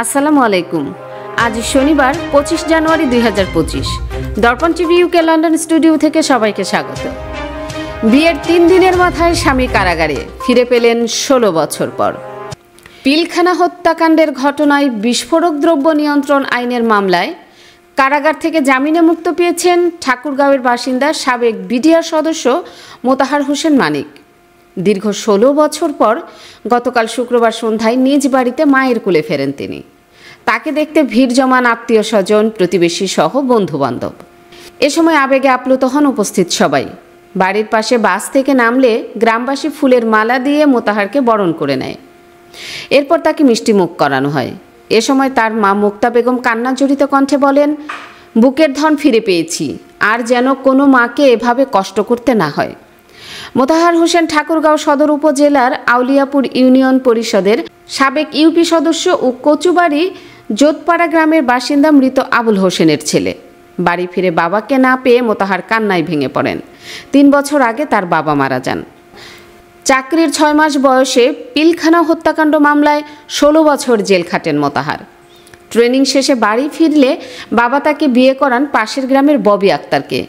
আসসালামু আলাইকুম। আজ শনিবার 25 জানুয়ারি 2025। দর্পণ টিভি ইউকে লন্ডন স্টুডিও থেকে সবাইকে স্বাগত। বিয়ের 3 দিনের মাথায় স্বামী কারাগারে, ফিরে পেলেন 16 বছর পর। পিলখানা হত্যাকাণ্ডের ঘটনায় বিস্ফোরক দ্রব্য নিয়ন্ত্রণ আইনের মামলায় কারাগার থেকে জামিনে মুক্ত পেয়েছেন ঠাকুরগাঁওয়ের বাসিন্দা সাবেক বিডিআর সদস্য মোতাহার হোসেন মানিক। দীর্ঘ 16 বছর পর গতকাল শুক্রবার সন্ধ্যায় নিজ বাড়িতে মায়ের কোলে ফেরেন তিনি। তাকে দেখতে ভিড় জমান আত্মীয় স্বজন, প্রতিবেশী সহ বন্ধুবান্ধব। এ সময় আবেগে আপ্লুত হন উপস্থিত সবাই। বাড়ির পাশে বাস থেকে নামলে গ্রামবাসী ফুলের মালা দিয়ে মোতাহারকে বরণ করে নেয়। এরপর তাকে মিষ্টি মুখ করানো হয়। এ সময় তার মা মুক্তা বেগম কান্না জড়িত কণ্ঠে বলেন, বুকের ধন ফিরে পেয়েছি, আর যেন কোনো মাকে এভাবে কষ্ট করতে না হয়। মোতাহার হোসেন ঠাকুরগাঁও সদর উপজেলার আউলিয়াপুর ইউনিয়ন পরিষদের সাবেক ইউপি সদস্য ও কচুবাড়ি জোতপাড়া গ্রামের বাসিন্দা মৃত আবুল হোসেনের ছেলে। বাড়ি ফিরে বাবাকে না পেয়ে মোতাহার কান্নায় ভেঙে পড়েন। 3 বছর আগে তার বাবা মারা যান। চাকরির 6 মাস বয়সে পিলখানা হত্যাকাণ্ড মামলায় 16 বছর জেল খাটেন মোতাহার। ট্রেনিং শেষে বাড়ি ফিরলে বাবা তাকে বিয়ে করান পাশের গ্রামের ববি আক্তারকে।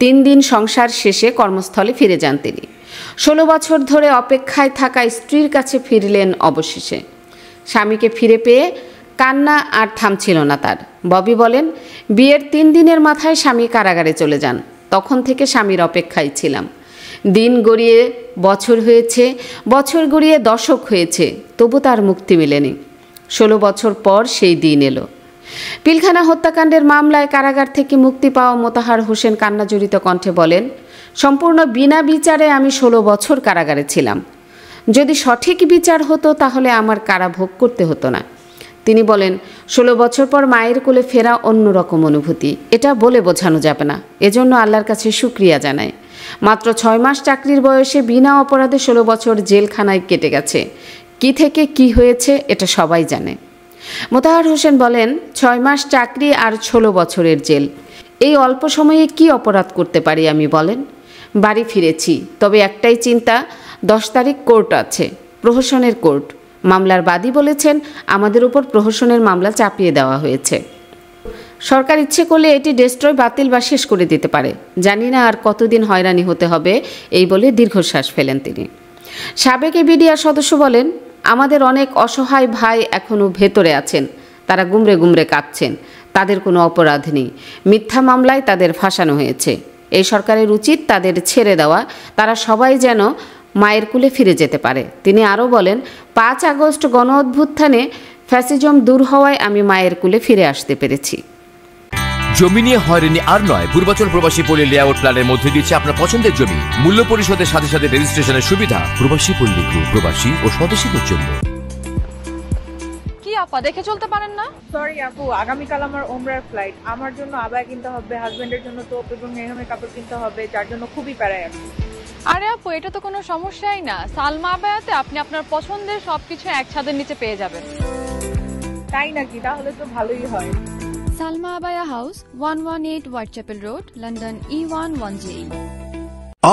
3 দিন সংসার শেষে কর্মস্থলে ফিরে যান তিনি। 16 বছর ধরে অপেক্ষায় থাকা স্ত্রীর কাছে ফিরলেন অবশেষে। স্বামীকে ফিরে পেয়ে কান্না আর থামছিল না তার। ববি বলেন, বিয়ের 3 দিনের মাথায় স্বামী কারাগারে চলে যান। তখন থেকে স্বামীর অপেক্ষায় ছিলাম। দিন গড়িয়ে বছর হয়েছে, বছর গড়িয়ে দশক হয়েছে, তবু তার মুক্তি মেলেনি। 16 বছর পর সেই দিন এলো। পিলখানা হত্যাকাণ্ডের মামলায় কারাগার থেকে মুক্তি পাওয়া মোতাহার হোসেন কান্নাজড়িত কণ্ঠে বলেন, সম্পূর্ণ বিনা বিচারে আমি 16 বছর কারাগারে ছিলাম। যদি সঠিক বিচার হতো তাহলে আমার কারাভোগ করতে হতো না। তিনি বলেন, 16 বছর পর মায়ের কোলে ফেরা অন্যরকম অনুভূতি, এটা বলে বোঝানো যাবে না। এজন্য আল্লাহর কাছে শুকরিয়া জানাই। মাত্র 6 মাস চাকরির বয়সে বিনা অপরাধে 16 বছর জেলখানায় কেটে গেছে। কি থেকে কি হয়েছে এটা সবাই জানে। মোতাহার হোসেন বলেন, 6 মাস চাকরি আর 16 বছরের জেল, এই অল্প সময়ে কি অপরাধ করতে পারি আমি বলেন? বাড়ি ফিরেছি, তবে একটাই চিন্তা, 10 তারিখ কোর্ট আছে, প্রহসনের কোর্ট। মামলার বাদী বলেছেন, আমাদের উপর প্রহসনের মামলা চাপিয়ে দেওয়া হয়েছে। সরকার ইচ্ছে করলে এটি ডেস্ট্রয় বাতিল বা শেষ করে দিতে পারে। জানি না আর কতদিন হয়রানি হতে হবে, এই বলে দীর্ঘশ্বাস ফেলেন তিনি। সাবেক বিডিআর সদস্য বলেন, আমাদের অনেক অসহায় ভাই এখনও ভেতরে আছেন। তারা গুমরে গুমরে কাঁদছেন। তাদের কোনো অপরাধ নেই। মিথ্যা মামলায় তাদের ফাঁসানো হয়েছে। এই সরকারের উচিত তাদের ছেড়ে দেওয়া। তারা সবাই যেন মায়ের কুলে ফিরে যেতে পারে। তিনি আরও বলেন, 5 আগস্ট গণ অভ্যুত্থানে ফ্যাসিজম দূর হওয়ায় আমি মায়ের কুলে ফিরে আসতে পেরেছি। জমি নিয়ে হয়রানি আর নয়। পূর্বাচল প্রবাসী পল্লী লেআউট প্ল্যানের মধ্যে দিচ্ছে আপনার পছন্দের জমি মূল্য পরিশোধের সাথে সাথে রেজিস্ট্রেশনের সুবিধা। প্রবাসী পল্লী গ্রুপ, প্রবাসী ও স্বদেশীদের জন্য। কি আপা, দেখে চলতে পারেন না? সরি আপু, আগামীকাল আমার ওমরার ফ্লাইট। আমার জন্য আবায়া কিনতে হবে, হাজবেন্ডের জন্য টোপ এবং মেহমের কাপড় কিনতে হবে, যার জন্য খুবই প্যারায় আছি। আরে আপু, এটা তো কোনো সমস্যাই না। সালমা আবায়াতে আপনি আপনার পছন্দের সবকিছু এক ছাদের নিচে পেয়ে যাবেন। তাই নাকি? তাহলে তো ভালোই হয়। Salma Abaya House, 118 Whitechapel Road, London E11JE.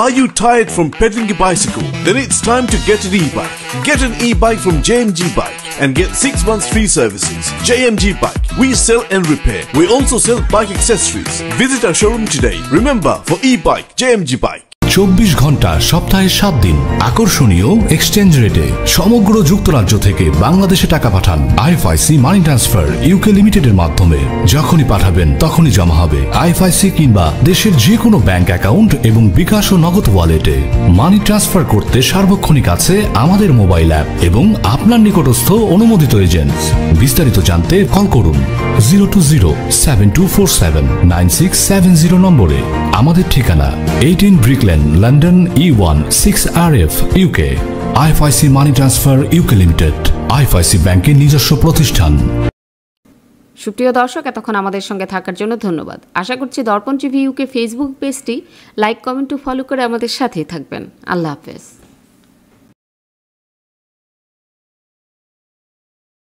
Are you tired from pedaling a bicycle? Then it's time to get an e-bike. Get an e-bike from JMG Bike and get 6 months free services. JMG Bike. We sell and repair. We also sell bike accessories. Visit our showroom today. Remember, for e-bike, JMG Bike. 24 ঘন্টা সপ্তাহে 7 দিন আকর্ষণীয় exchange রেটে সমগ্র যুক্তরাজ্য থেকে বাংলাদেশে টাকা পাঠান। আইএফআইসি মানি ট্রান্সফার ইউকে লিমিটেডের মাধ্যমে যখনই পাঠাবেন তখনই জমা হবে আইএফআইসি কিংবা দেশের যে কোনো ব্যাংক অ্যাকাউন্ট এবং বিকাশ ও নগদ ওয়ালেটে। মানি ট্রান্সফার করতে সার্বক্ষণিক আছে আমাদের মোবাইল অ্যাপ এবং আপনার নিকটস্থ অনুমোদিত এজেন্ট। বিস্তারিত জানতে কল করুন 020-7247-9670 নম্বরে। আমাদের ঠিকানা 18 Brickland, London E1 6RF UK। IFIC money transfer UK limited, IFIC ব্যাংকের নিজস্ব প্রতিষ্ঠান। সুপ্রিয় দর্শক, এতক্ষণ আমাদের সঙ্গে থাকার জন্য ধন্যবাদ। আশা করছি দর্পণ টিভি ইউকে ফেসবুক পেজটি লাইক, কমেন্ট ও ফলো করে আমাদের সাথেই থাকবেন। আল্লাহ হাফেজ।